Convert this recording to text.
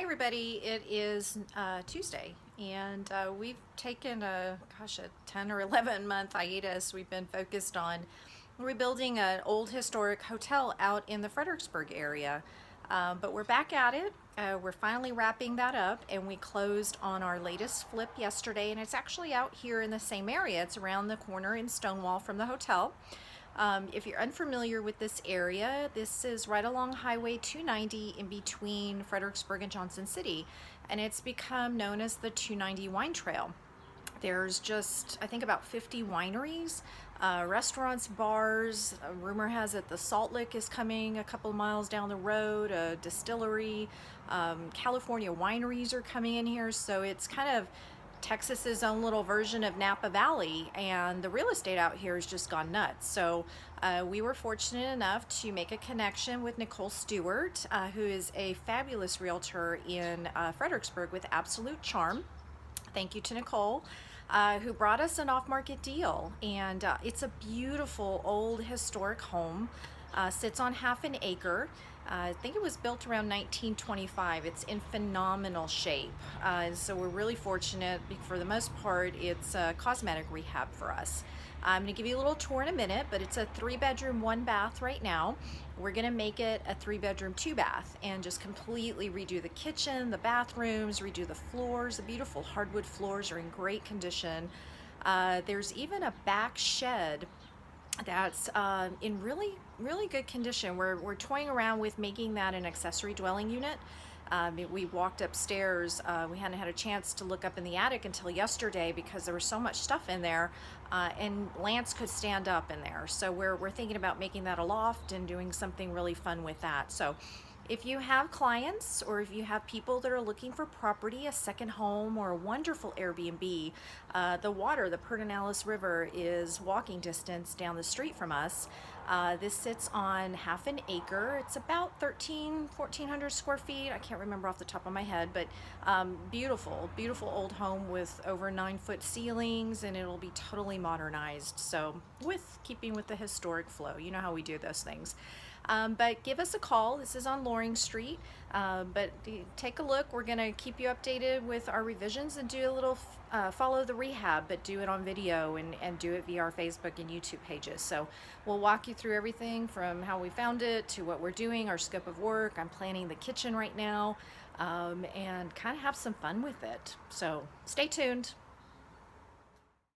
everybody, it is Tuesday, and we've taken a 10 or 11 month hiatus. We've been focused on rebuilding an old historic hotel out in the Fredericksburg area, but we're back at it. We're finally wrapping that up, and we closed on our latest flip yesterday, and it's actually out here in the same area. It's around the corner in Stonewall from the hotel. If you're unfamiliar with this area, this is right along Highway 290 in between Fredericksburg and Johnson City, and it's become known as the 290 Wine Trail. There's just, I think, about 50 wineries, restaurants, bars. Rumor has it the Salt Lick is coming a couple miles down the road, a distillery. California wineries are coming in here, so it's kind of Texas's own little version of Napa Valley, and the real estate out here has just gone nuts. So we were fortunate enough to make a connection with Nicole Stewart, who is a fabulous realtor in Fredericksburg with absolute charm. Thank you to Nicole, who brought us an off-market deal, and it's a beautiful old historic home. Sits on half an acre. I think it was built around 1925. It's in phenomenal shape. So we're really fortunate. For the most part, it's a cosmetic rehab for us. I'm going to give you a little tour in a minute, but it's a 3-bedroom, 1-bath right now. We're going to make it a 3-bedroom, 2-bath and just completely redo the kitchen, the bathrooms, redo the floors. The beautiful hardwood floors are in great condition. There's even a back shed that's in really good condition. We're toying around with making that an accessory dwelling unit. We walked upstairs. We hadn't had a chance to look up in the attic until yesterday because there was so much stuff in there, and Lance could stand up in there. So we're thinking about making that a loft and doing something really fun with that. So if you have clients or if you have people that are looking for property, a second home, or a wonderful Airbnb, the water, the Pedernales River, is walking distance down the street from us. This sits on half an acre. It's about 1,400 square feet. I can't remember off the top of my head, but beautiful old home with over 9-foot ceilings, and it'll be totally modernized. So keeping with the historic flow, you know how we do those things. But give us a call. This is on Loring Street. But take a look. We're going to keep you updated with our revisions and do a little follow the rehab, but do it on video and do it via our Facebook and YouTube pages. So we'll walk you through everything from how we found it to what we're doing, our scope of work. I'm planning the kitchen right now, and kind of have some fun with it. So stay tuned.